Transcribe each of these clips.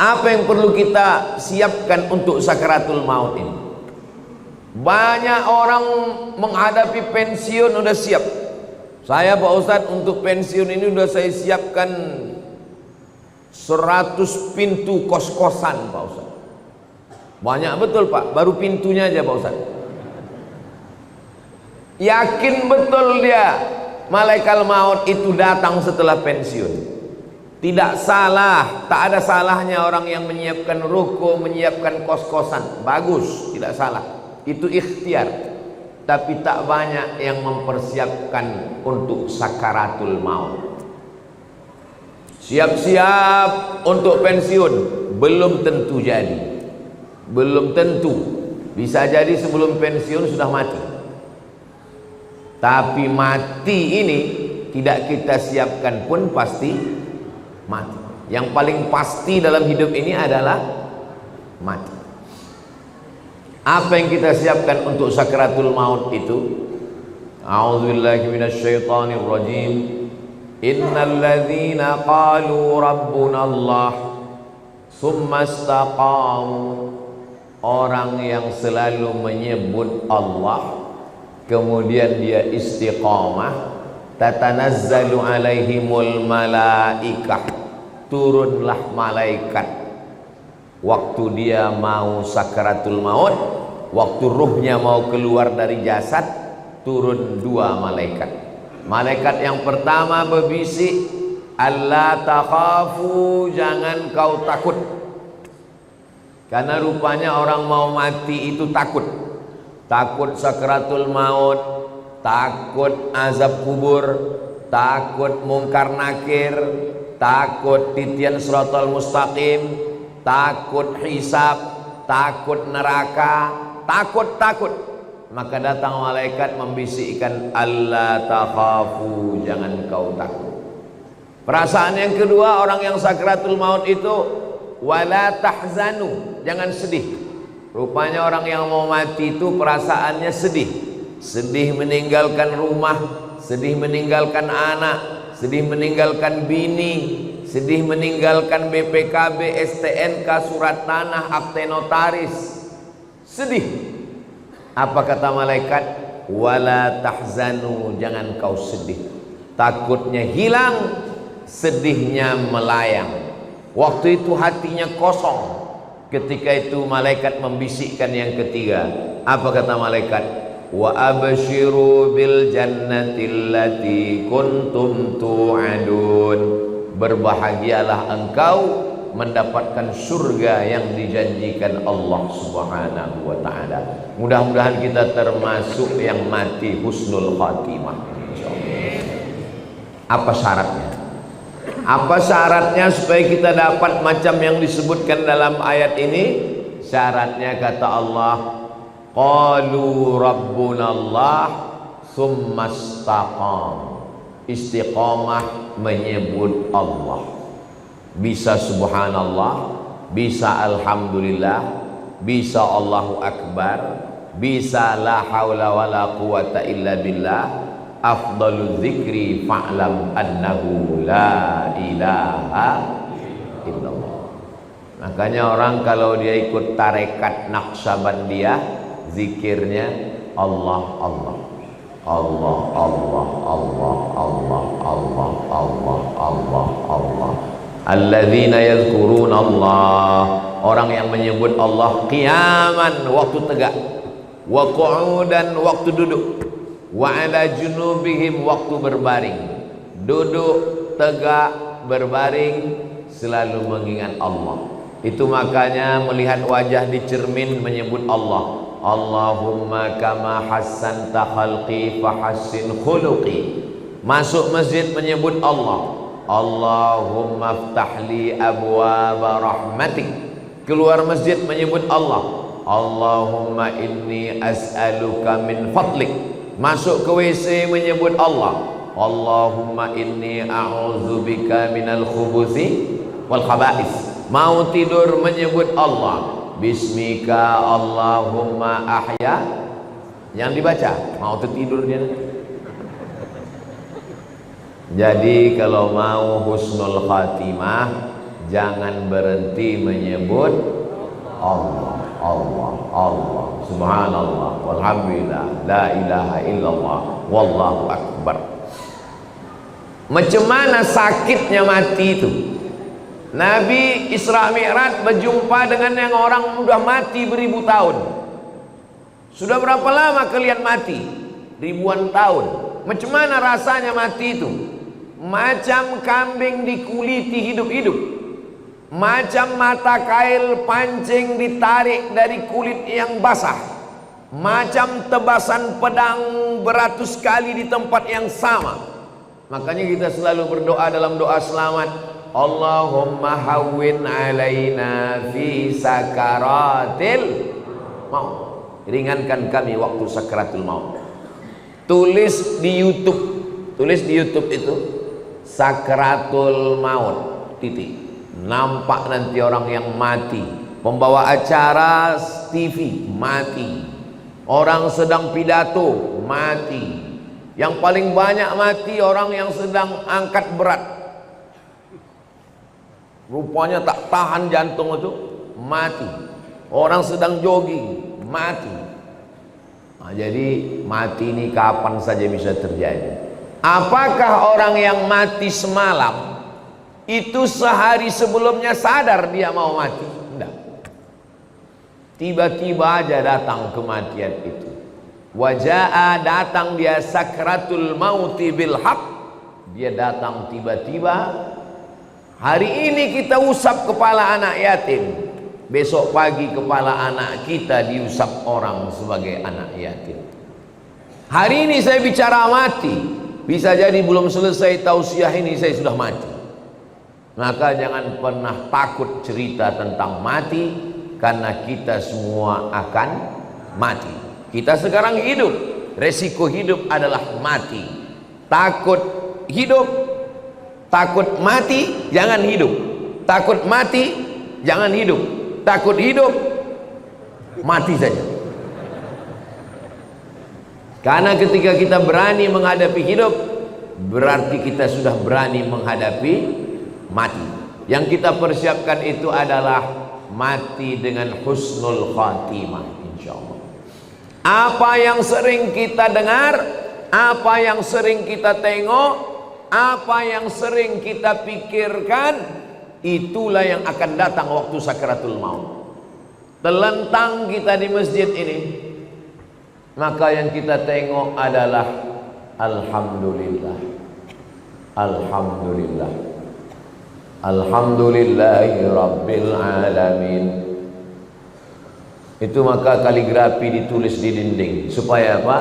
Apa yang perlu kita siapkan untuk sakaratul maut ini? Banyak orang menghadapi pensiun udah siap. Saya Pak Ustadz untuk pensiun ini udah saya siapkan 100 pintu kos-kosan Pak Ustadz. Banyak betul Pak, baru pintunya aja Pak Ustadz. Yakin betul dia malaikat maut itu datang setelah pensiun. Tidak salah, tak ada salahnya orang yang menyiapkan ruko, menyiapkan kos-kosan. Bagus, tidak salah. Itu ikhtiar. Tapi tak banyak yang mempersiapkan untuk sakaratul maut. Siap-siap untuk pensiun, belum tentu jadi. Belum tentu. Bisa jadi sebelum pensiun sudah mati. Tapi mati ini tidak kita siapkan pun pasti mati. Yang paling pasti dalam hidup ini adalah mati. Apa yang kita siapkan untuk sakaratul maut itu? A'udzubillahi minasyaitonir rajim. Innal ladzina qalu rabbuna Allah tsumma istaqamu. Orang yang selalu menyebut Allah kemudian dia istiqamah, tatanazzalu alaihimul malaikah, turunlah malaikat waktu dia mau sakaratul maut, waktu ruhnya mau keluar dari jasad, turun dua malaikat. Malaikat yang pertama berbisik, alla takhafu, jangan kau takut. Karena rupanya orang mau mati itu takut. Takut sakaratul maut, takut azab kubur, takut mungkar nakir, takut titian siratal mustaqim, takut hisab, takut neraka, takut. Maka datang malaikat membisikkan, alla takhafu, jangan kau takut. Perasaan yang kedua orang yang sakaratul maut itu, wala tahzanu, jangan sedih. Rupanya orang yang mau mati itu perasaannya sedih. Sedih meninggalkan rumah, sedih meninggalkan anak, sedih meninggalkan bini, sedih meninggalkan BPKB, STNK, surat tanah, akte notaris. Sedih. Apa kata malaikat? Wala tahzanu, jangan kau sedih. Takutnya hilang, sedihnya melayang. Waktu itu hatinya kosong. Ketika itu malaikat membisikkan yang ketiga. Apa kata malaikat? Wa abshiru bil jannati allati kuntum tu'adun. Berbahagialah engkau mendapatkan surga yang dijanjikan Allah Subhanahu wa taala. Mudah-mudahan kita termasuk yang mati husnul khatimah insyaallah. Apa syaratnya? Apa syaratnya supaya kita dapat macam yang disebutkan dalam ayat ini? Syaratnya kata Allah, qalu rabbunallah tsumma istaqam. Istiqamah menyebut Allah. Bisa subhanallah, bisa alhamdulillah, bisa Allahu akbar, bisa la haula wala quwata illa billah. Afdalu dzikri fa'lam annahu la ilaha illallah. Makanya orang kalau dia ikut tarekat Naqsabandiyah, zikirnya Allah Allah Allah Allah Allah Allah Allah Allah Allah Allah. Alladzina yadhkuruna Allah, orang yang menyebut Allah qiyaman, waktu tegak, wa qu'udan, waktu duduk, wa ala junubihim, waktu berbaring. Duduk, tegak, berbaring, selalu mengingat Allah. Itu makanya melihat wajah di cermin menyebut Allah. Allahumma kama hassanta khalqi fahassin khuluqi. Masuk masjid menyebut Allah. Allahumma aftahli abwaaba rahmatik. Keluar masjid menyebut Allah. Allahumma inni as'aluka min fadlik. Masuk ke WC menyebut Allah. Allahumma inni a'udzubika minal khubuthi wal khaba'is. Mau tidur menyebut Allah. Bismika Allahumma ahya. Yang dibaca mau tidur dia. Jadi kalau mau husnul khatimah, jangan berhenti menyebut Allah, Allah, Allah, subhanallah, walhamdulillah, la ilaha illallah, wallahu akbar. Macam mana sakitnya mati itu? Nabi Isra Mi'raj berjumpa dengan yang orang sudah mati beribu tahun. Sudah berapa lama kalian mati? Ribuan tahun. Macam mana rasanya mati itu? Macam kambing dikuliti hidup-hidup, macam mata kail pancing ditarik dari kulit yang basah, macam tebasan pedang beratus kali di tempat yang sama. Makanya kita selalu berdoa dalam doa selamat, Allahumma hawwin alaina fi sakaratil maut. Ringankan kami waktu sakaratul maut. Tulis di YouTube itu sakaratul maut titik. Nampak nanti orang yang mati, pembawa acara TV mati, orang sedang pidato mati, yang paling banyak mati orang yang sedang angkat berat, rupanya tak tahan jantung itu mati, orang sedang jogging mati. Nah, jadi mati ini kapan saja bisa terjadi. Apakah orang yang mati semalam itu sehari sebelumnya sadar dia mau mati? Tidak. Tiba-tiba aja datang kematian itu. Waja'a, datang dia sakratul mauti bil haq. Dia datang tiba-tiba. Hari ini kita usap kepala anak yatim, besok pagi kepala anak kita diusap orang sebagai anak yatim. Hari ini saya bicara mati, bisa jadi belum selesai tausiah ini saya sudah mati. Maka jangan pernah takut cerita tentang mati, karena kita semua akan mati. Kita sekarang hidup, resiko hidup adalah mati. Takut hidup, takut mati, jangan hidup. Takut mati, jangan hidup. Takut hidup, mati saja. Karena ketika kita berani menghadapi hidup, berarti kita sudah berani menghadapi mati. Yang kita persiapkan itu adalah mati dengan husnul khatimah, insyaallah. Apa yang sering kita dengar, apa yang sering kita tengok, apa yang sering kita pikirkan, itulah yang akan datang waktu sakaratul maut. Telentang kita di masjid ini, maka yang kita tengok adalah alhamdulillah, alhamdulillah, alhamdulillahi rabbil alamin. Itu maka kaligrafi ditulis di dinding. Supaya apa?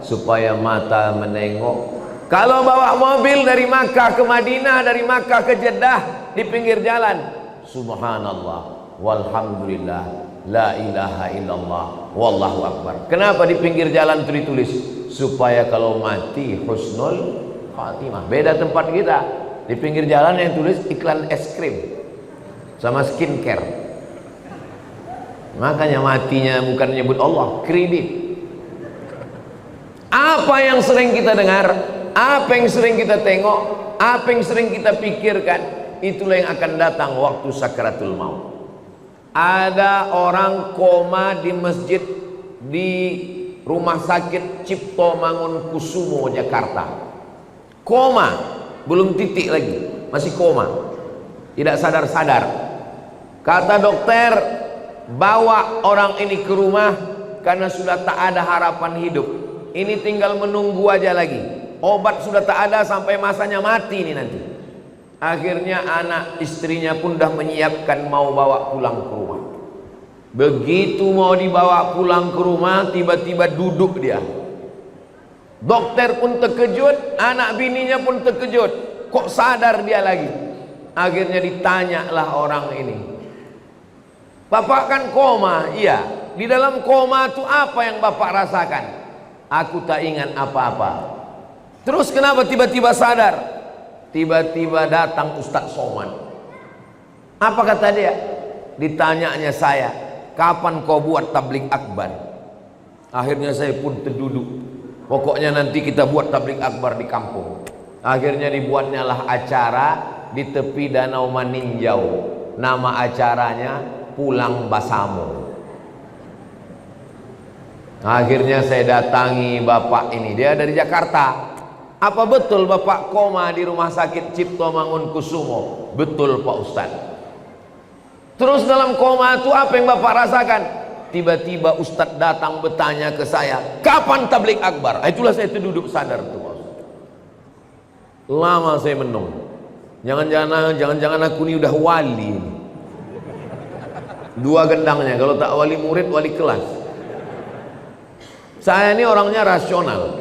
Supaya mata menengok. Kalau bawa mobil dari Makkah ke Madinah, dari Makkah ke Jeddah, di pinggir jalan, subhanallah walhamdulillah, la ilaha illallah, wallahu akbar. Kenapa di pinggir jalan itu ditulis? Supaya kalau mati husnul khatimah. Beda tempat kita, di pinggir jalan yang tulis iklan es krim sama skincare. Makanya matinya bukan menyebut Allah, kredit. Apa yang sering kita dengar, apa yang sering kita tengok, apa yang sering kita pikirkan, itulah yang akan datang waktu sakaratul maut. Ada orang koma di masjid di Rumah Sakit Cipto Mangunkusumo Jakarta. Koma, belum titik lagi, masih koma, tidak sadar-sadar. Kata dokter, bawa orang ini ke rumah karena sudah tak ada harapan hidup. Ini tinggal menunggu aja lagi. Obat sudah tak ada sampai masanya mati ini nanti. Akhirnya anak istrinya pun dah menyiapkan mau bawa pulang ke rumah. Begitu mau dibawa pulang ke rumah, tiba-tiba duduk dia. Dokter pun terkejut, anak bininya pun terkejut. Kok sadar dia lagi? Akhirnya ditanyalah orang ini, Bapak kan koma? Iya. Di dalam koma itu apa yang Bapak rasakan? Aku tak ingat apa-apa. Terus kenapa tiba-tiba sadar? Tiba-tiba datang Ustadz Somad. Apa kata dia? Ditanyanya saya, kapan kau buat tabligh akbar? Akhirnya saya pun terduduk. Pokoknya nanti kita buat tabligh akbar di kampung. Akhirnya dibuatnyalah acara di tepi Danau Maninjau. Nama acaranya Pulang Basamo. Akhirnya saya datangi bapak ini, dia dari Jakarta. Apa betul bapak koma di rumah sakit Cipto Mangunkusumo? Betul Pak Ustadz. Terus dalam koma itu apa yang bapak rasakan? Tiba-tiba Ustadz datang bertanya ke saya, kapan tablik akbar? Itulah saya duduk sadar tuh Pak Ustadz. Lama saya menung. Jangan-jangan aku ini udah wali. Dua gendangnya, kalau tak wali murid, wali kelas. Saya ini orangnya rasional.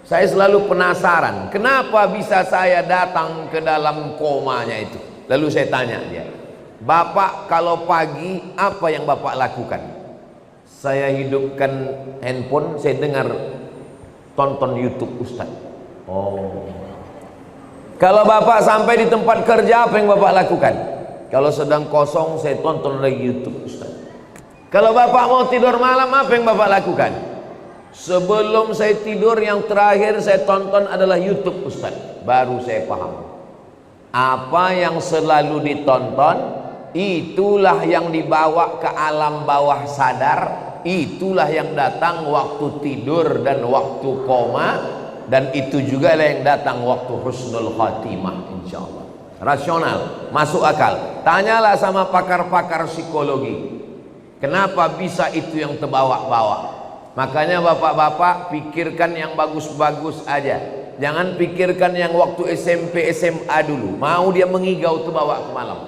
Saya selalu penasaran, kenapa bisa saya datang ke dalam komanya itu. Lalu saya tanya dia, Bapak kalau pagi apa yang Bapak lakukan? Saya hidupkan handphone, saya dengar tonton YouTube Ustaz. Oh. Kalau Bapak sampai di tempat kerja apa yang Bapak lakukan? Kalau sedang kosong saya tonton lagi YouTube Ustaz. Kalau Bapak mau tidur malam apa yang Bapak lakukan? Sebelum saya tidur yang terakhir saya tonton adalah YouTube Ustaz. Baru saya paham. Apa yang selalu ditonton, itulah yang dibawa ke alam bawah sadar. Itulah yang datang waktu tidur dan waktu koma. Dan itu juga yang datang waktu husnul khatimah insyaallah. Rasional, masuk akal. Tanyalah sama pakar-pakar psikologi, kenapa bisa itu yang terbawa-bawa. Makanya bapak-bapak pikirkan yang bagus-bagus aja. Jangan pikirkan yang waktu SMP SMA dulu. Mau dia mengigau tuh bawa ke malam.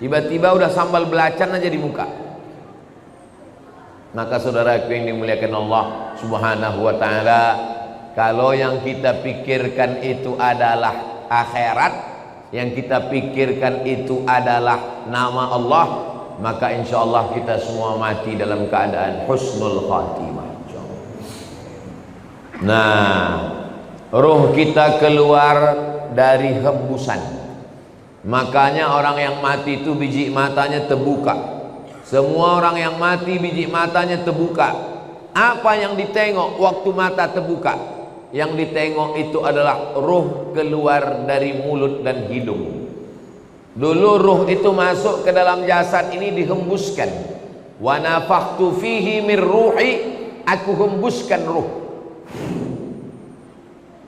Tiba-tiba udah sambal belacan aja di muka. Maka saudaraku yang dimuliakan Allah Subhanahu wa taala, kalau yang kita pikirkan itu adalah akhirat, yang kita pikirkan itu adalah nama Allah, maka insya Allah kita semua mati dalam keadaan husnul khatimah. Nah, ruh kita keluar dari hembusan. Makanya orang yang mati itu biji matanya terbuka. Semua orang yang mati biji matanya terbuka. Apa yang ditengok waktu mata terbuka? Yang ditengok itu adalah ruh keluar dari mulut dan hidung. Dulu ruh itu masuk ke dalam jasad ini dihembuskan. Wa nafakhtu fihi min ruhi, aku hembuskan ruh.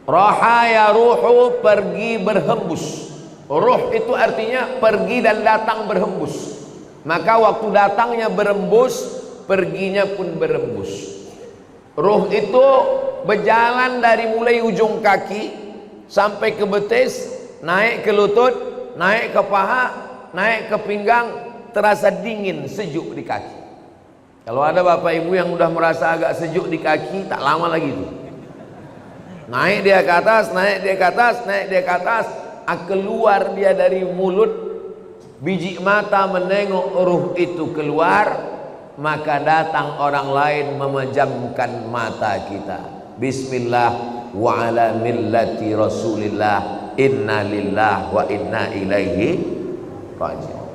Rahaya ruhu, pergi berhembus. Ruh itu artinya pergi dan datang berhembus. Maka waktu datangnya berembus, perginya pun berembus. Ruh itu berjalan dari mulai ujung kaki sampai ke betis, naik ke lutut, naik ke paha, naik ke pinggang, terasa dingin, sejuk di kaki. Kalau ada bapak ibu yang udah merasa agak sejuk di kaki, tak lama lagi itu. Naik dia ke atas, naik dia ke atas, naik dia ke atas, keluar dia dari mulut, biji mata menengok ruh itu keluar, maka datang orang lain memejamkan mata kita. Bismillah wa ala millati Rasulillah, inna lillah wa inna ilaihi raji'un.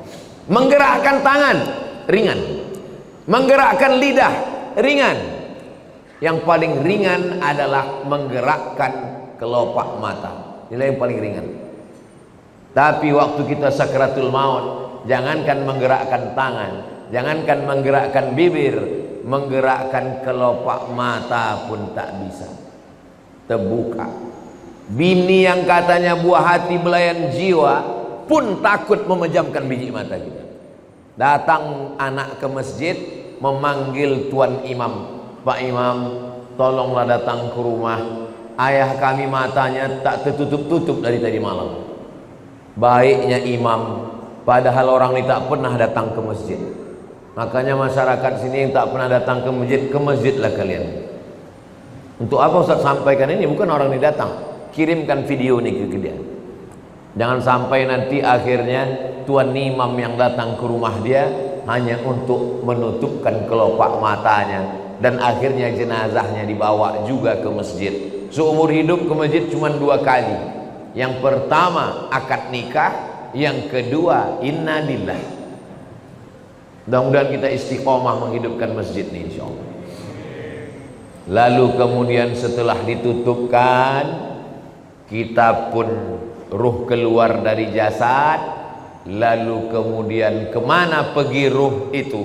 Menggerakkan tangan ringan, menggerakkan lidah ringan. Yang paling ringan adalah menggerakkan kelopak mata. Inilah yang paling ringan. Tapi waktu kita sakratul maut, jangankan menggerakkan tangan, jangankan menggerakkan bibir, menggerakkan kelopak mata pun tak bisa. Terbuka. Bini yang katanya buah hati belayan jiwa pun takut memejamkan biji mata kita. Datang anak ke masjid memanggil tuan imam, Pak Imam, tolonglah datang ke rumah. Ayah kami matanya tak tertutup-tutup dari tadi malam. Baiknya imam, padahal orang ini tak pernah datang ke masjid. Makanya masyarakat sini yang tak pernah datang ke masjidlah kalian. Untuk apa Ustaz sampaikan ini? Bukan orang ini datang, kirimkan video ini ke dia. Jangan sampai nanti akhirnya tuan imam yang datang ke rumah dia hanya untuk menutupkan kelopak matanya, dan akhirnya jenazahnya dibawa juga ke masjid. Seumur hidup ke masjid cuma 2 kali. Yang pertama akad nikah, yang kedua inna lillah. Mudah-mudahan kita istiqomah menghidupkan masjid ini insyaallah. Lalu kemudian setelah ditutupkan, kita pun ruh keluar dari jasad, lalu kemudian kemana pergi ruh itu?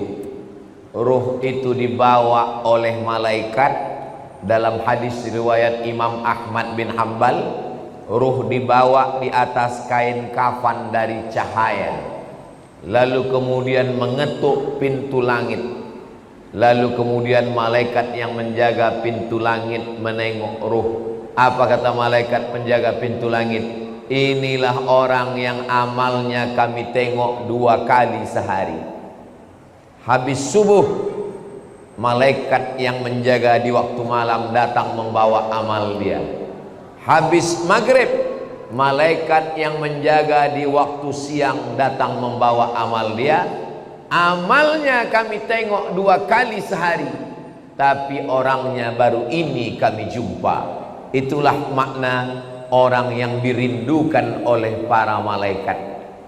Ruh itu dibawa oleh malaikat. Dalam hadis riwayat Imam Ahmad bin Hambal, ruh dibawa di atas kain kafan dari cahaya, lalu kemudian mengetuk pintu langit. Lalu kemudian malaikat yang menjaga pintu langit menengok ruh. Apa kata malaikat penjaga pintu langit? Inilah orang yang amalnya kami tengok 2 kali sehari. Habis subuh, malaikat yang menjaga di waktu malam datang membawa amal dia. Habis maghrib, malaikat yang menjaga di waktu siang datang membawa amal dia. Amalnya kami tengok 2 kali sehari, tapi orangnya baru ini kami jumpa. Itulah makna orang yang dirindukan oleh para malaikat.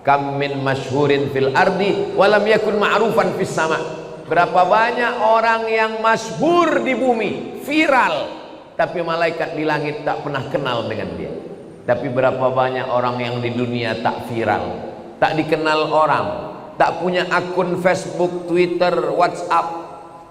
Kam min masyhurin fil ardi walam yakun ma'rufan fis sama. Berapa banyak orang yang masyhur di bumi, viral, tapi malaikat di langit tak pernah kenal dengan dia. Tapi berapa banyak orang yang di dunia tak viral, tak dikenal orang, tak punya akun Facebook, Twitter, WhatsApp,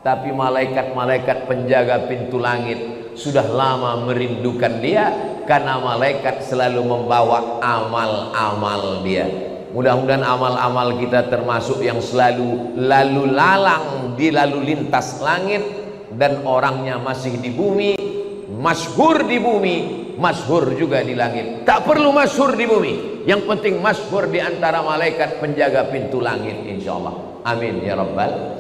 tapi malaikat-malaikat penjaga pintu langit sudah lama merindukan dia, karena malaikat selalu membawa amal-amal dia. Mudah-mudahan amal-amal kita termasuk yang selalu lalu lalang di lalu lintas langit, dan orangnya masih di bumi, masyhur di bumi, masyhur juga di langit. Tak perlu masyhur di bumi, yang penting masyhur di antara malaikat penjaga pintu langit, insyaallah. Amin ya rabbal.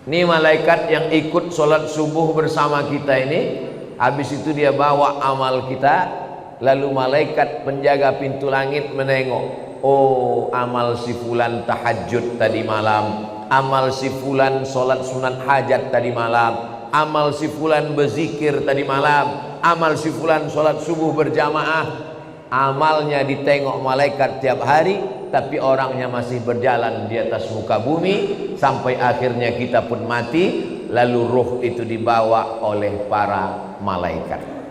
Ini malaikat yang ikut sholat subuh bersama kita ini, habis itu dia bawa amal kita, lalu malaikat penjaga pintu langit menengok. Oh, amal si fulan tahajud tadi malam, amal si fulan sholat sunat hajat tadi malam, amal si fulan berzikir tadi malam, amal si fulan sholat subuh berjamaah. Amalnya ditengok malaikat tiap hari, tapi orangnya masih berjalan di atas muka bumi, sampai akhirnya kita pun mati, lalu ruh itu dibawa oleh para malaikat.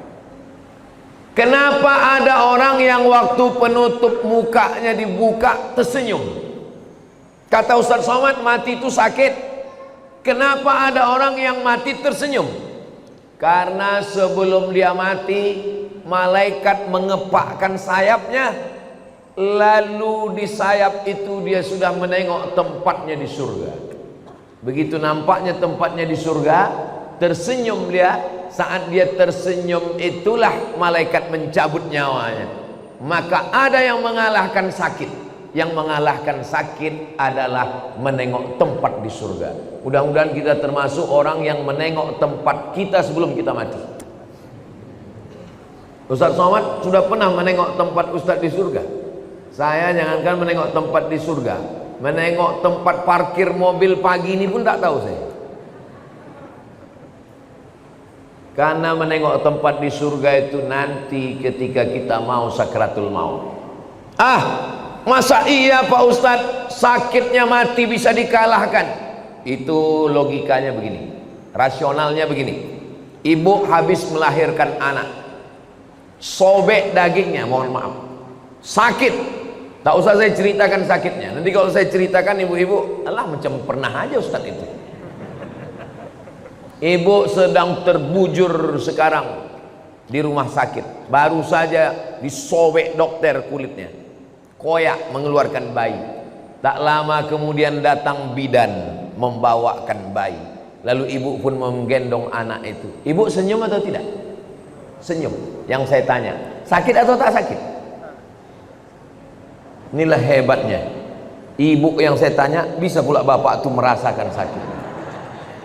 Kenapa ada orang yang waktu penutup mukanya dibuka tersenyum? Kata Ustaz Somad, mati itu sakit. Kenapa ada orang yang mati tersenyum? Karena sebelum dia mati, malaikat mengepakkan sayapnya, lalu di sayap itu dia sudah menengok tempatnya di surga. Begitu nampaknya tempatnya di surga, tersenyum dia. Saat dia tersenyum itulah malaikat mencabut nyawanya. Maka ada yang mengalahkan sakit. Yang mengalahkan sakit adalah menengok tempat di surga. Mudah-mudahan kita termasuk orang yang menengok tempat kita sebelum kita mati. Ustaz Somad sudah pernah menengok tempat Ustaz di surga. Saya jangankan menengok tempat di surga, menengok tempat parkir mobil pagi ini pun tak tahu saya. Karena menengok tempat di surga itu nanti ketika kita mau sakratul maut. Masa iya Pak Ustadz, sakitnya mati bisa dikalahkan? Itu logikanya begini, rasionalnya begini. Ibu habis melahirkan anak, sobek dagingnya, mohon maaf, sakit. Tak usah saya ceritakan sakitnya. Nanti kalau saya ceritakan ibu-ibu, alah macam pernah aja Ustadz itu. Ibu sedang terbujur sekarang di rumah sakit, baru saja disobek dokter kulitnya, koyak mengeluarkan bayi. Tak lama kemudian datang bidan membawakan bayi, lalu ibu pun menggendong anak itu. Ibu senyum atau tidak? Senyum. Yang saya tanya, sakit atau tak sakit? Inilah hebatnya ibu yang saya tanya, bisa pula bapak itu merasakan sakit.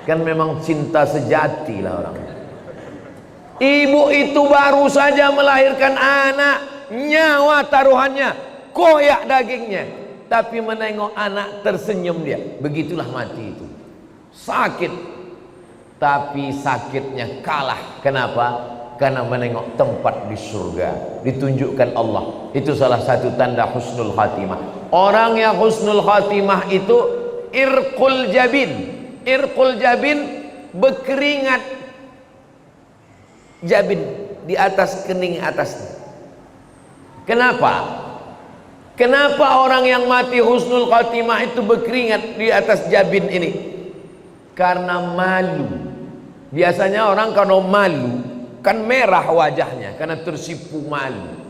Kan memang cinta sejati lah orang. Ibu itu baru saja melahirkan anak, nyawa taruhannya, koyak dagingnya, tapi menengok anak tersenyum dia. Begitulah mati itu, sakit, tapi sakitnya kalah. Kenapa? Karena menengok tempat di surga, ditunjukkan Allah. Itu salah satu tanda husnul khatimah. Orang yang husnul khatimah itu irqul jabin. Irqul jabin, berkeringat jabin di atas kening atasnya. Kenapa? Kenapa orang yang mati husnul khatimah itu berkeringat di atas jabin ini? Karena malu. Biasanya orang kalau malu kan merah wajahnya karena tersipu malu.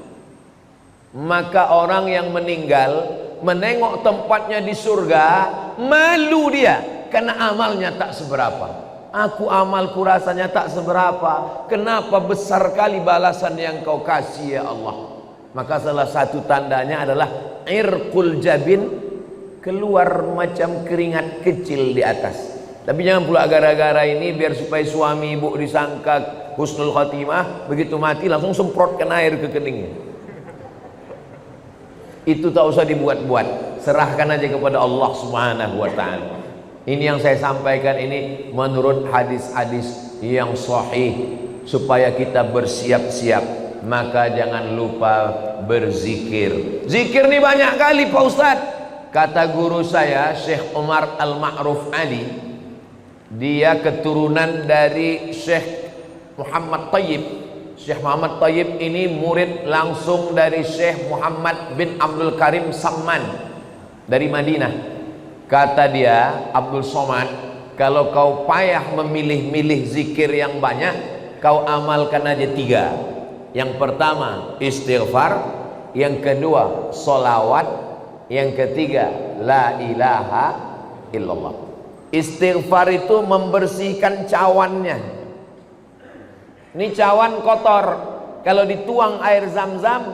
Maka orang yang meninggal menengok tempatnya di surga, malu dia karena amalnya tak seberapa. Aku amalku rasanya tak seberapa. Kenapa besar kali balasan yang kau kasih ya Allah? Maka salah satu tandanya adalah irqul jabin, keluar macam keringat kecil di atas. Tapi jangan pula gara-gara ini biar supaya suami ibu disangka husnul khatimah, begitu mati langsung semprotkan air ke keningnya. Itu tak usah dibuat-buat, serahkan aja kepada Allah Subhanahu wa taala. Ini yang saya sampaikan ini menurut hadis-hadis yang sahih supaya kita bersiap-siap. Maka jangan lupa berzikir. Zikir ini banyak kali Pak Ustadz. Kata guru saya Syekh Umar Al-Ma'ruf Ali, dia keturunan dari Syekh Muhammad Tayyib. Syekh Muhammad Tayyib ini murid langsung dari Syekh Muhammad bin Abdul Karim Samman dari Madinah. Kata dia, Abdul Somad, kalau kau payah memilih-milih zikir yang banyak, kau amalkan aja 3. Yang pertama istighfar, yang kedua solawat, yang ketiga la ilaha illallah. Istighfar itu membersihkan cawannya. Ini cawan kotor, kalau dituang air zam-zam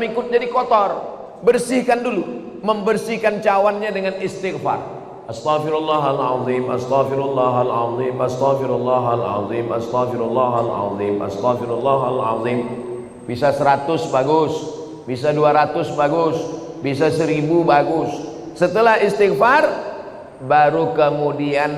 ikut jadi kotor. Bersihkan dulu, membersihkan cawannya dengan istighfar. Astaghfirullahaladzim, astaghfirullahaladzim, astaghfirullahaladzim, astaghfirullahaladzim, astaghfirullahaladzim. Bisa 100 bagus, bisa 200 bagus, bisa 1000 bagus. Setelah istighfar baru kemudian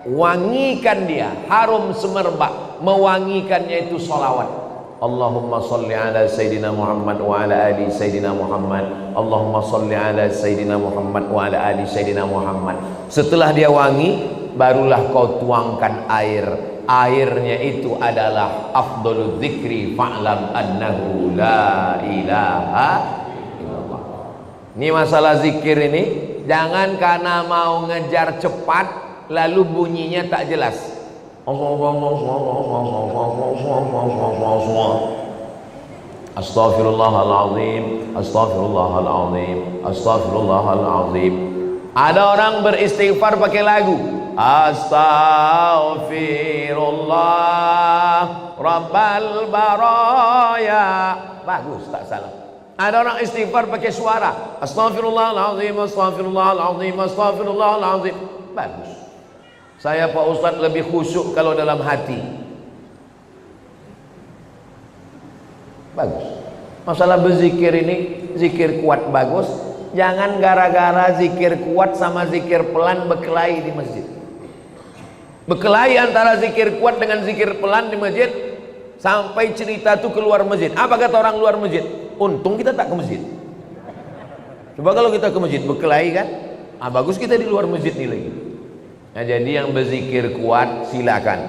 wangikan dia, harum semerbak. Mewangikannya itu sholawat. Allahumma salli ala Sayyidina Muhammad wa ala ali Sayyidina Muhammad. Allahumma salli ala Sayyidina Muhammad wa ala ali Sayyidina Muhammad. Setelah dia wangi, barulah kau tuangkan air. Airnya itu adalah afdalul dzikri fa'lam annahu la ilaha illallah. Ini masalah zikir ini, jangan karena mau ngejar cepat lalu bunyinya tak jelas. Astaghfirullahaladzim, astaghfirullahaladzim, astaghfirullahaladzim. Ada orang beristighfar pakai lagu. Astaghfirullah Rabbal baraya. Bagus, tak salah. Ada orang istighfar pakai suara. Astaghfirullahaladzim, astaghfirullahaladzim, astaghfirullahaladzim. Bagus. Saya Pak Ustadz lebih khusyuk kalau dalam hati. Bagus. Masalah berzikir ini, zikir kuat bagus. Jangan gara-gara zikir kuat sama zikir pelan berkelahi di masjid. Berkelahi antara zikir kuat dengan zikir pelan di masjid, sampai cerita itu keluar masjid. Apa kata orang luar masjid? Untung kita tak ke masjid. Coba kalau kita ke masjid berkelahi kan? Bagus kita di luar masjid nih lagi. Nah, jadi yang berzikir kuat silakan.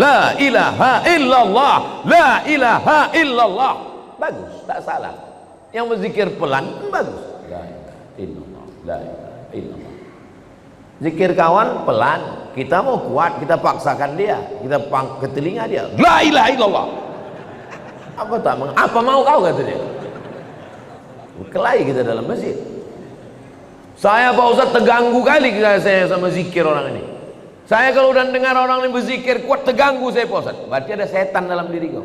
La ilaha illallah, la ilaha illallah. Bagus, tak salah. Yang berzikir pelan bagus. La ilaha illallah, la ilaha illallah. Zikir kawan pelan, kita mau kuat, kita paksakan dia, kita ke telinga dia. La ilaha illallah. Apa mau kau kata dia? Berkelahi kita dalam masjid. Saya Pak Ustaz terganggu kali saya sama zikir orang ini. Saya kalau udah dengar orang ini berzikir kuat terganggu saya Pak Ustaz. Berarti ada setan dalam diri kau.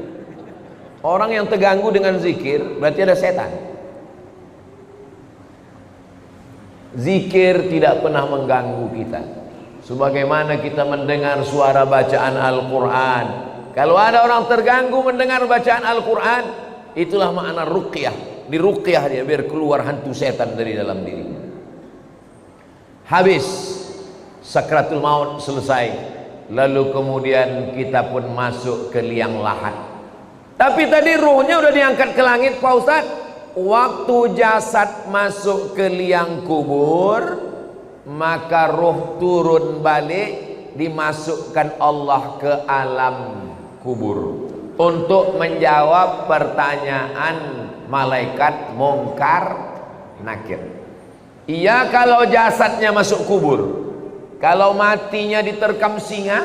Orang yang terganggu dengan zikir berarti ada setan. Zikir tidak pernah mengganggu kita. Sebagaimana kita mendengar suara bacaan Al-Quran. Kalau ada orang terganggu mendengar bacaan Al-Quran, itulah makna ruqyah. Diruqyah dia biar keluar hantu setan dari dalam dirinya. Habis sakratul maut selesai, lalu kemudian kita pun masuk ke liang lahat. Tapi tadi ruhnya udah diangkat ke langit Pak Ustadz. Waktu jasad masuk ke liang kubur, maka ruh turun balik, dimasukkan Allah ke alam kubur untuk menjawab pertanyaan malaikat mungkar nakir. Iya kalau jasadnya masuk kubur, kalau matinya diterkam singa,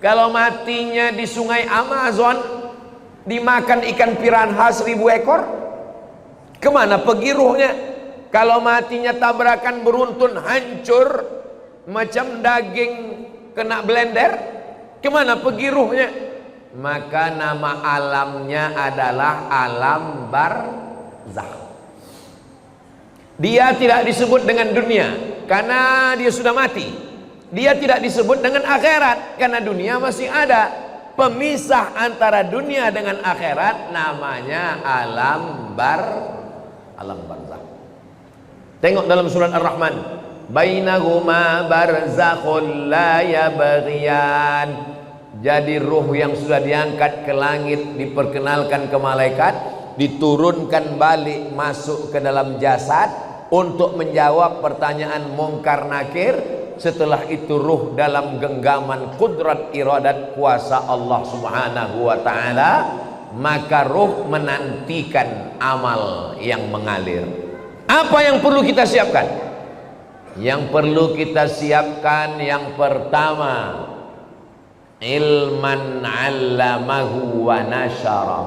kalau matinya di sungai Amazon, dimakan ikan piranha 1000 ekor, kemana pergi ruhnya? Kalau matinya tabrakan beruntun hancur macam daging kena blender, kemana pergi ruhnya? Maka nama alamnya adalah alam barzakh. Dia tidak disebut dengan dunia karena dia sudah mati. Dia tidak disebut dengan akhirat karena dunia masih ada. Pemisah antara dunia dengan akhirat namanya alam barzakh. Tengok dalam surat Ar-Rahman, bainahuma barzakhul la yabghiyan. Jadi ruh yang sudah diangkat ke langit diperkenalkan ke malaikat, diturunkan balik masuk ke dalam jasad untuk menjawab pertanyaan mungkar nakir. Setelah itu ruh dalam genggaman kudrat iradat kuasa Allah subhanahu wa ta'ala, maka ruh menantikan amal yang mengalir. Apa yang perlu kita siapkan? Yang perlu kita siapkan yang pertama, ilman 'allamahu wa nasyara.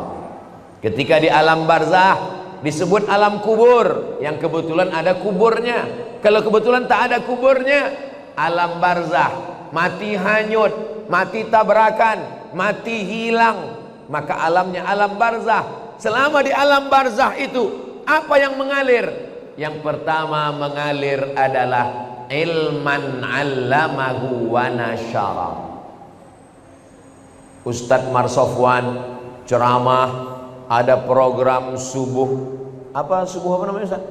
Ketika di alam barzah disebut alam kubur, yang kebetulan ada kuburnya. Kalau kebetulan tak ada kuburnya, alam barzah, mati hanyut, mati tabrakan, mati hilang, maka alamnya alam barzah. Selama di alam barzah itu apa yang mengalir? Yang pertama mengalir adalah ilman 'allamahu wa nasyara. Ustadz Marsofwan ceramah, ada program subuh apa namanya Ustaz?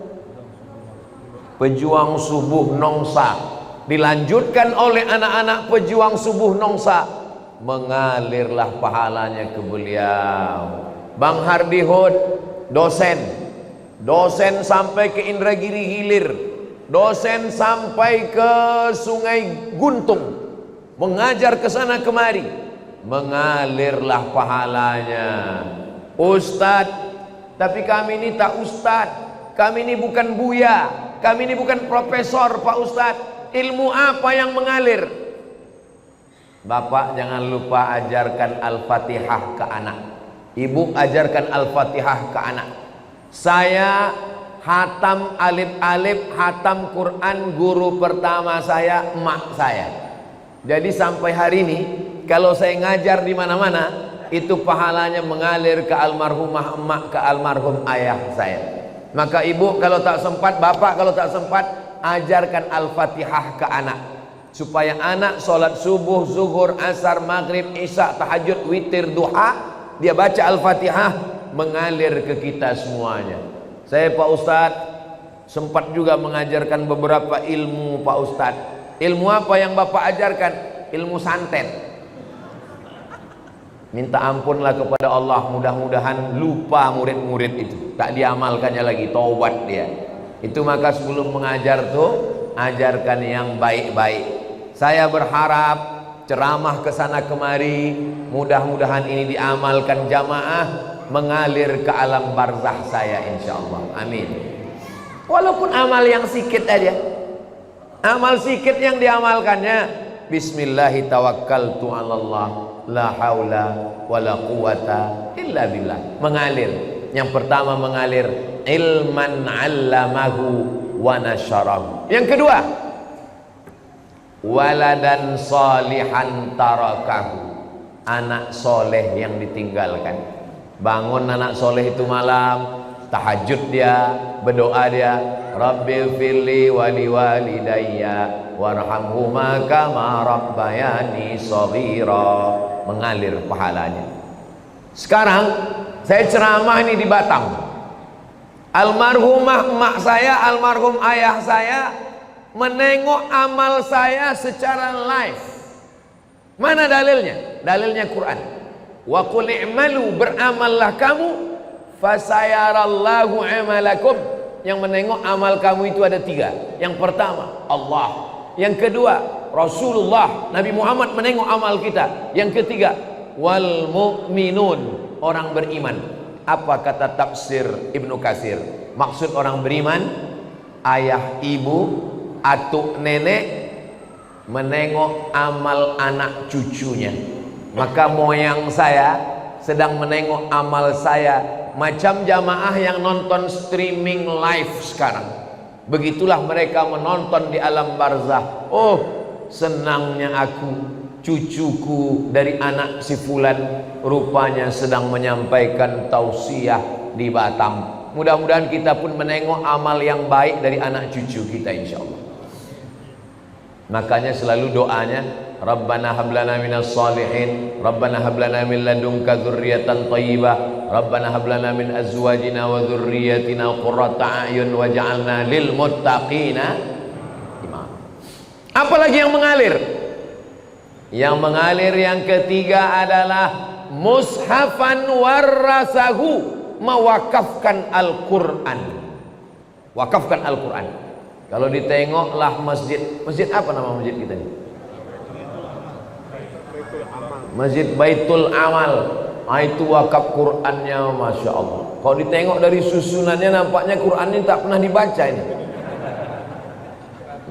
Pejuang Subuh Nongsa, dilanjutkan oleh anak-anak pejuang subuh Nongsa, mengalirlah pahalanya ke beliau. Bang Hardi Hud dosen sampai ke Indragiri Hilir, dosen sampai ke Sungai Guntung, mengajar ke sana kemari, mengalirlah pahalanya. Ustadz, tapi kami ini tak ustadz, kami ini bukan buya, kami ini bukan profesor Pak Ustadz, ilmu apa yang mengalir? Bapak jangan lupa ajarkan Al-Fatihah ke anak, ibu ajarkan Al-Fatihah ke anak. Saya hatam alif-alif, hatam Quran, guru pertama saya emak saya. Jadi sampai hari ini kalau saya ngajar di mana-mana, itu pahalanya mengalir ke almarhumah emak, ke almarhum ayah saya. Maka ibu kalau tak sempat, bapak kalau tak sempat, ajarkan Al-Fatihah ke anak, supaya anak sholat subuh, zuhur, asar, maghrib, isya, tahajud, witir, duha, dia baca Al-Fatihah, mengalir ke kita semuanya. Saya Pak Ustadz sempat juga mengajarkan beberapa ilmu Pak Ustadz. Ilmu apa yang bapak ajarkan? Ilmu santet. Minta ampunlah kepada Allah, mudah-mudahan lupa murid-murid itu, tak diamalkannya lagi, taubat dia. Itu maka sebelum mengajar tuh ajarkan yang baik-baik. Saya berharap ceramah ke sana kemari, mudah-mudahan ini diamalkan jamaah, mengalir ke alam barzah saya insyaallah. Amin. Walaupun amal yang sikit aja, amal sikit yang diamalkannya, bismillahi tawakkaltu 'alallah la haula wala quwata illa billah, mengalir. Yang pertama mengalir ilman 'allamahu wa nasyarahu. Yang kedua, waladan salihan tarakahu, anak soleh yang ditinggalkan. Bangun anak soleh itu malam, tahajud dia, berdoa dia, Rabbil firli wali walidayya warhamhuma kama rabbayani shaghira, mengalir pahalanya. Sekarang saya ceramah ini di Batam, almarhumah emak saya, almarhum ayah saya menengok amal saya secara live. Mana dalilnya? Dalilnya Quran. Wa qul i'malu, beramallah kamu, fasayarallahu amalakum. Yang menengok amal kamu itu ada 3. Yang pertama Allah, yang kedua Rasulullah Nabi Muhammad menengok amal kita, yang ketiga wal mu'minun, orang beriman. Apa kata tafsir Ibnu Katsir? Maksud orang beriman, ayah, ibu, atuk, nenek menengok amal anak cucunya. Maka moyang saya sedang menengok amal saya, macam jamaah yang nonton streaming live sekarang. Begitulah mereka menonton di alam barzah. Oh, senangnya aku, cucuku dari anak si fulan rupanya sedang menyampaikan tausiah di Batam. Mudah-mudahan kita pun menengok amal yang baik dari anak cucu kita, insyaallah. Makanya selalu doanya, Rabbana hablana minas salihin, Rabbana hablana min ladunka dzurriyyatan thayyibah, Rabbana hablana min azwajina wa dzurriyyatina qurrata a'yun waj'alna lil muttaqina imama. Apalagi yang mengalir? Yang mengalir yang ketiga adalah mushafan warasahu, mewakafkan Al-Quran. Wakafkan Al-Quran. Kalau ditengoklah masjid, masjid apa nama masjid kita ini? Masjid Baitul Amal. Itu wakaf Qurannya, Masya Allah. Kalau ditengok dari susunannya nampaknya Quran ini tak pernah dibaca ini.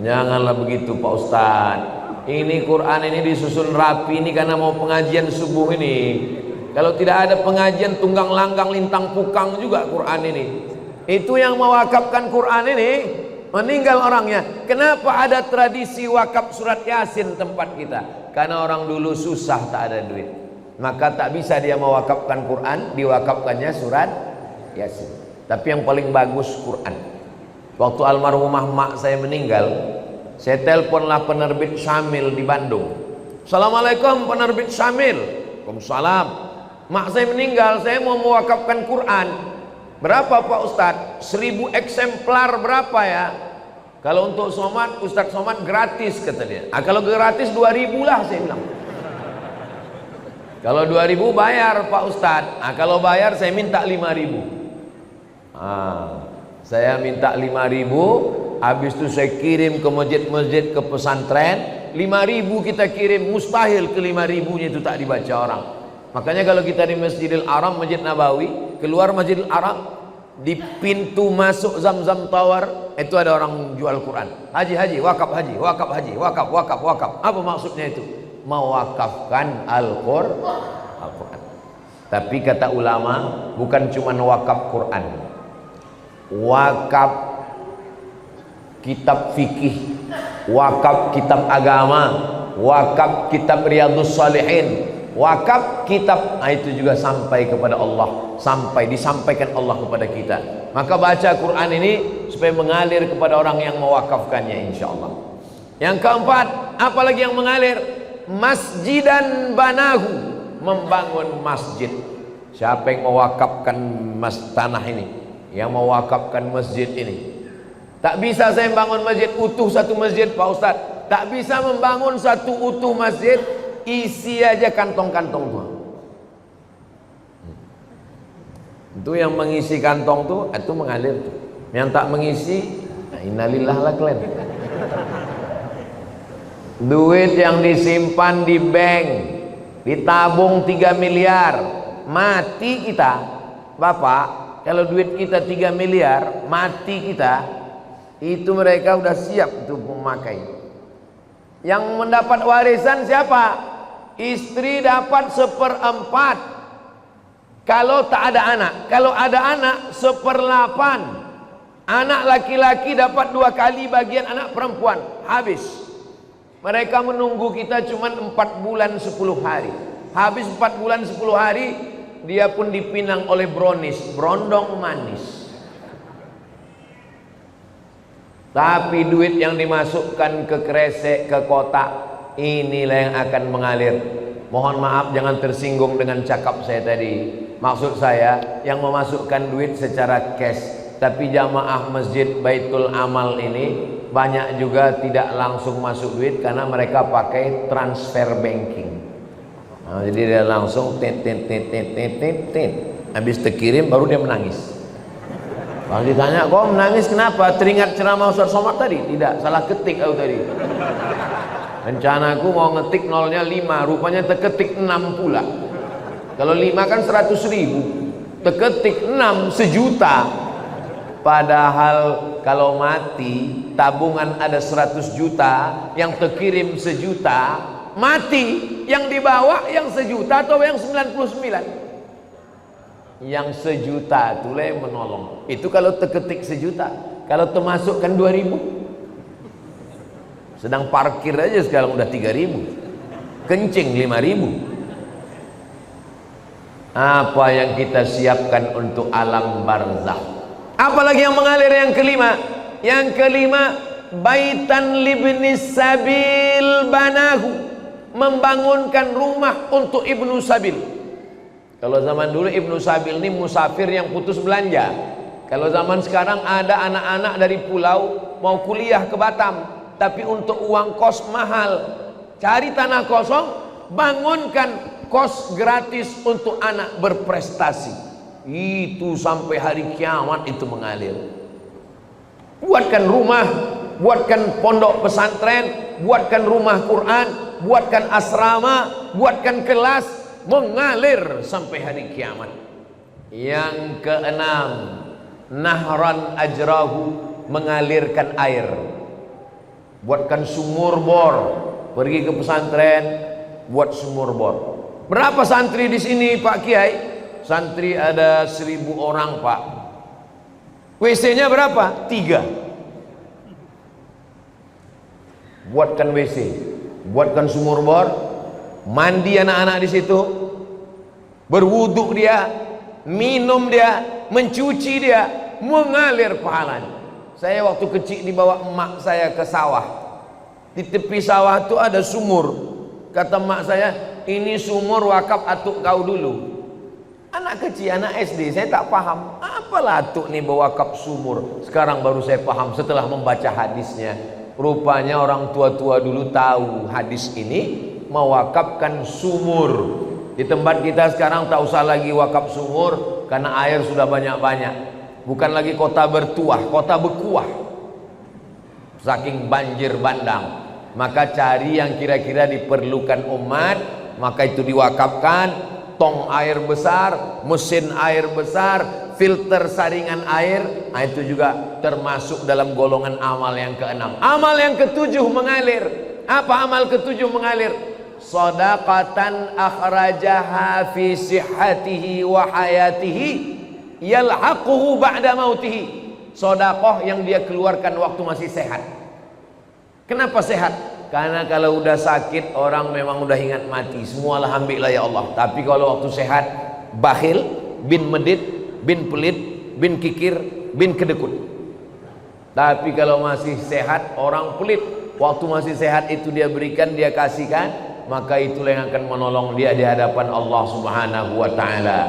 Janganlah begitu Pak Ustadz. Ini Quran ini disusun rapi ini karena mau pengajian subuh ini. Kalau tidak ada pengajian tunggang langgang lintang pukang juga Quran ini. Itu yang mewakafkan Quran ini meninggal orangnya. Kenapa ada tradisi wakaf surat Yasin tempat kita? Karena orang dulu susah, tak ada duit, maka tak bisa dia mewakafkan Quran, diwakafkannya surat Yasin. Tapi yang paling bagus Quran. Waktu almarhumah mak saya meninggal, saya teleponlah penerbit Syamil di Bandung. Assalamualaikum penerbit Syamil. Waalaikumsalam. Mak saya meninggal, saya mau mewakafkan Quran. Berapa Pak Ustadz? 1000 eksemplar berapa ya? Kalau untuk Somad, Ustadz Somad gratis kata dia. Kalau gratis 2000 lah saya bilang. Kalau 2000 bayar Pak Ustadz. Kalau bayar saya minta 5000. Saya minta 5000. Habis itu saya kirim ke masjid-masjid, ke pesantren. 5000 kita kirim, mustahil ke 5000-nya itu tak dibaca orang. Makanya kalau kita di Masjidil Haram, Masjid Nabawi, keluar Masjidil Haram, di pintu masuk Zamzam Tower itu ada orang jual Quran. Haji, wakaf haji, wakaf haji, wakaf. Apa maksudnya itu? Mewakafkan Al-Quran. Tapi kata ulama, bukan cuma wakaf Quran, wakaf kitab fikih, wakaf kitab agama, wakaf kitab Riyadhus Shalihin, wakaf kitab. Itu juga sampai kepada Allah, sampai disampaikan Allah kepada kita. Maka baca Quran ini supaya mengalir kepada orang yang mewakafkannya, insyaallah. Yang keempat, apalagi yang mengalir? Masjidan banahu, membangun masjid. Siapa yang mewakafkan tanah ini, yang mewakafkan masjid ini? Tak bisa saya membangun masjid utuh, satu masjid Pak Ustadz. Tak bisa membangun satu utuh masjid, isi aja kantong-kantong tuh. Itu yang mengisi kantong tuh, itu mengalir tuh. Yang tak mengisi, innalillah lah kalian. Duit yang disimpan di bank, ditabung 3 miliar, mati kita, Bapak. Kalau duit kita 3 miliar, mati kita, itu mereka udah siap untuk memakai. Yang mendapat warisan siapa? Istri dapat 1/4 kalau tak ada anak. Kalau ada anak 1/8. Anak laki-laki dapat 2 kali bagian anak perempuan. Habis. Mereka menunggu kita cuma 4 bulan 10 hari. Habis 4 bulan 10 hari, dia pun dipinang oleh Bronis, berondong manis. Tapi duit yang dimasukkan ke kresek, ke kotak, inilah yang akan mengalir. Mohon maaf jangan tersinggung dengan cakap saya tadi. Maksud saya yang memasukkan duit secara cash. Tapi jamaah Masjid Baitul Amal ini banyak juga tidak langsung masuk duit karena mereka pakai transfer banking. Jadi dia langsung tit. Habis terkirim baru dia menangis. Kalau ditanya, kok menangis kenapa? Teringat ceramah Ustaz Somad tadi? Tidak, salah ketik aku tadi. Rencanaku mau ngetik nolnya 5, rupanya terketik 6 pula. Kalau 5 kan 100.000. Terketik 6 sejuta. Padahal kalau mati tabungan ada 100 juta, yang terkirim sejuta, mati yang dibawa yang sejuta atau yang 99? Yang sejuta itulah yang menolong. Itu kalau terketik sejuta. Kalau termasukkan 2000, sedang parkir aja sekarang udah 3000, kencing 5000. Apa yang kita siapkan untuk alam barzakh? Apalagi yang mengalir yang kelima? Yang kelima, baitan libnis sabil banahu, membangunkan rumah untuk ibnu sabil. Kalau zaman dulu ibnu sabil ini musafir yang putus belanja. Kalau zaman sekarang ada anak-anak dari pulau mau kuliah ke Batam, tapi untuk uang kos mahal, cari tanah kosong, bangunkan kos gratis untuk anak berprestasi. Itu sampai hari kiamat itu mengalir. Buatkan rumah, buatkan pondok pesantren, buatkan rumah Quran, buatkan asrama, buatkan kelas, mengalir sampai hari kiamat. Yang keenam, nahran ajrahu, mengalirkan air. Buatkan sumur bor, pergi ke pesantren, buat sumur bor. Berapa santri di sini Pak Kiai? Santri ada 1000 orang Pak. WC-nya berapa? 3. Buatkan WC, buatkan sumur bor, mandi anak-anak di situ, berwuduk dia, minum dia, mencuci dia, mengalir pahalanya. Saya waktu kecil dibawa emak saya ke sawah. Di tepi sawah itu ada sumur. Kata emak saya, ini sumur wakaf atuk kau dulu. Anak kecil, anak SD, saya tak paham. Apalah atuk nih berwakaf sumur. Sekarang baru saya paham setelah membaca hadisnya. Rupanya orang tua-tua dulu tahu hadis ini mewakafkan sumur. Di tempat kita sekarang tak usah lagi wakaf sumur karena air sudah banyak-banyak. Bukan lagi kota bertuah, kota berkuah. Saking banjir bandang. Maka cari yang kira-kira diperlukan umat, maka itu diwakafkan. Tong air besar, mesin air besar, filter saringan air. Nah, itu juga termasuk dalam golongan amal yang keenam. Amal yang ketujuh mengalir. Apa amal ketujuh mengalir? Shadaqatan akhrajaha fi sihhatihi wa hayatihi yalhaquhu ba'da mautihi. Sedekah yang dia keluarkan waktu masih sehat. Kenapa sehat? Karena kalau udah sakit orang memang udah ingat mati. Semua alhamdulillah ya Allah. Tapi kalau waktu sehat, bakhil, bin medit, bin pelit, bin kikir, bin kedekut. Tapi kalau masih sehat, orang pelit. Waktu masih sehat itu dia berikan, dia kasihkan, maka itulah yang akan menolong dia di hadapan Allah Subhanahu wa taala.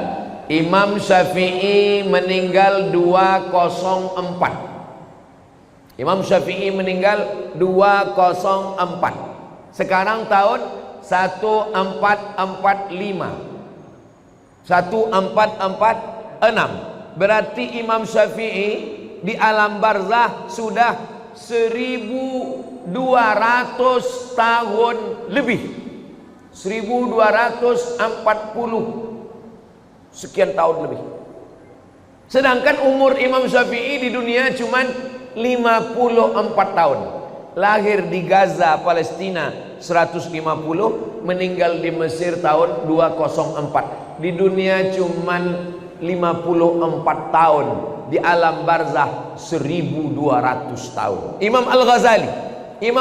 Imam Syafi'i meninggal 204. Imam Syafi'i meninggal 204. Sekarang tahun 1445. 1446. Berarti Imam Syafi'i di alam barzakh sudah 1200 tahun lebih. 1240 sekian tahun lebih. Sedangkan umur Imam Syafi'i di dunia cuman 54 tahun. Lahir di Gaza, Palestina 150, meninggal di Mesir tahun 204. Di dunia cuman 54 tahun, di alam barzakh 1200 tahun. Imam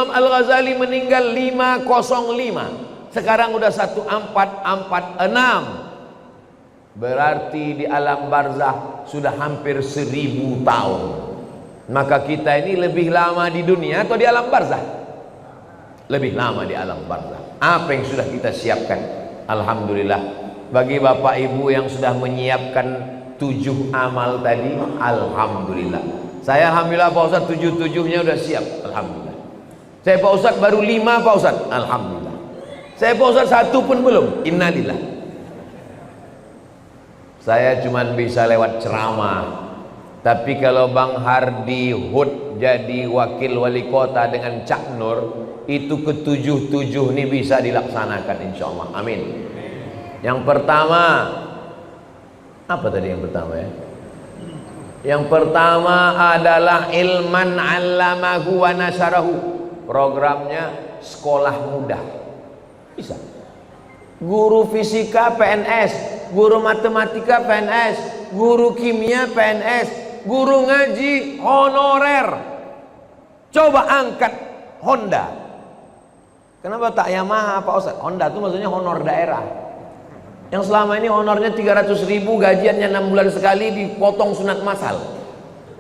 Al-Ghazali meninggal 505. Sekarang udah 1446. Berarti di alam barzakh sudah hampir 1000 tahun. Maka kita ini lebih lama di dunia atau di alam barzakh? Lebih lama di alam barzakh. Apa yang sudah kita siapkan? Alhamdulillah. Bagi bapak ibu yang sudah menyiapkan 7 amal tadi, alhamdulillah. Saya alhamdulillah Pak Ustadz 7-7-nya udah siap. Alhamdulillah. Saya Pak Ustadz baru 5 Pak Ustadz. Alhamdulillah. Saya Pak Ustadz 1 pun belum. Innalillah. Saya cuma bisa lewat ceramah. Tapi kalau Bang Hardi Hud jadi wakil wali kota dengan Cak Nur, itu ke-7 ini bisa dilaksanakan insyaallah. Amin. Yang pertama, Apa tadi yang pertama ya? Yang pertama adalah ilman 'allamahu wa nasyarahu. Programnya sekolah mudah. Bisa. Guru fisika PNS, guru matematika PNS, guru kimia PNS, guru ngaji honorer. Coba angkat Honda. Kenapa tak Yamaha Pak Ustaz? Honda itu maksudnya honor daerah. Yang selama ini honornya 300.000, gajiannya 6 bulan sekali, dipotong sunat masal.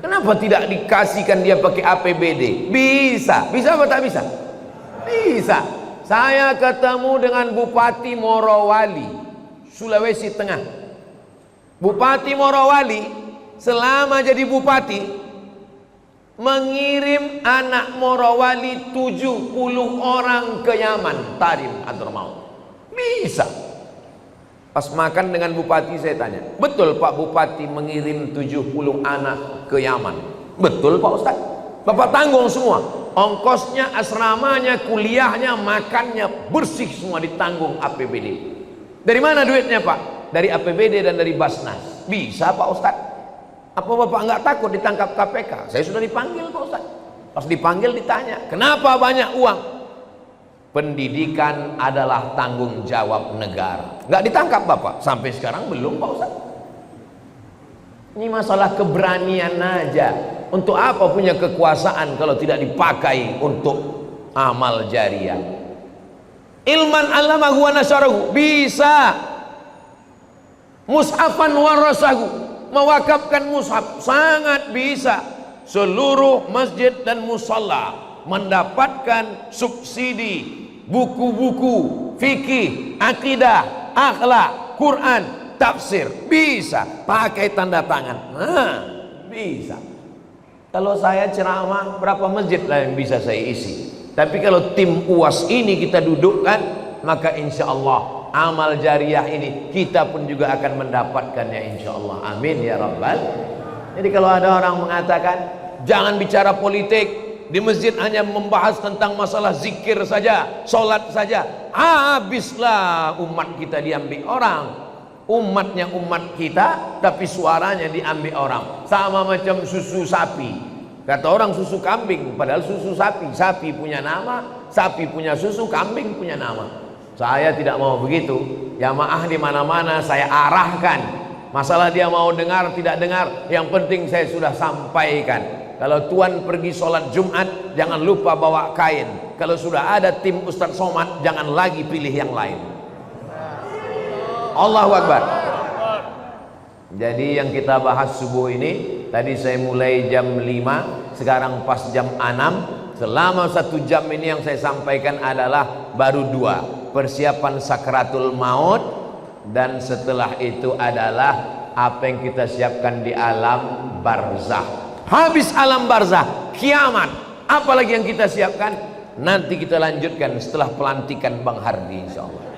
Kenapa tidak dikasihkan dia pakai APBD? Bisa. Bisa apa tak bisa? Bisa. Saya ketemu dengan Bupati Morowali, Sulawesi Tengah. Bupati Morowali selama jadi bupati mengirim anak Morowali 70 orang ke Yaman, Tarim atau Maut. Bisa. Pas makan dengan bupati saya tanya, betul Pak Bupati mengirim 70 anak ke Yaman? Betul Pak Ustaz. Bapak tanggung semua, ongkosnya, asramanya, kuliahnya, makannya, bersih semua ditanggung APBD. Dari mana duitnya Pak? Dari APBD dan dari Basnas. Bisa Pak Ustaz. Apa Bapak nggak takut ditangkap KPK? Saya sudah dipanggil Pak Ustaz. Pas dipanggil ditanya, kenapa banyak uang? Pendidikan adalah tanggung jawab negara. Nggak ditangkap Bapak? Sampai sekarang belum Pak Ustaz. Ini masalah keberanian aja. Untuk apa punya kekuasaan kalau tidak dipakai untuk amal jariah? Ilman 'allamahu wa nasyarahu. Bisa. Mushafan warasahu. Mewakafkan mushaf. Sangat bisa. Seluruh masjid dan musalla mendapatkan subsidi buku-buku fikih, akidah, akhlak, Quran, tafsir. Bisa. Pakai tanda tangan. Nah, bisa. Kalau saya ceramah, berapa masjid lah yang bisa saya isi? Tapi kalau tim UAS ini kita dudukkan, maka insya Allah amal jariah ini kita pun juga akan mendapatkannya insya Allah. Amin ya Rabbal. Jadi kalau ada orang mengatakan jangan bicara politik, di masjid hanya membahas tentang masalah zikir saja, sholat saja, habislah umat kita diambil orang. Umatnya umat kita, tapi suaranya diambil orang. Sama macam susu sapi. Kata orang susu kambing, padahal susu sapi. Sapi punya nama, sapi punya susu, kambing punya nama. Saya tidak mau begitu. Jamaah di mana-mana saya arahkan. Masalah dia mau dengar tidak dengar, yang penting saya sudah sampaikan. Kalau tuan pergi sholat Jumat, jangan lupa bawa kain. Kalau sudah ada tim Ustadz Somad, jangan lagi pilih yang lain. Allahu Akbar. Jadi yang kita bahas subuh ini, tadi saya mulai jam 5, sekarang pas jam 6. Selama 1 jam ini yang saya sampaikan adalah baru 2. Persiapan sakratul maut, dan setelah itu adalah apa yang kita siapkan di alam barzah. Habis alam barzah, kiamat. Apalagi yang kita siapkan? Nanti kita lanjutkan setelah pelantikan Bang Hardi insya Allah.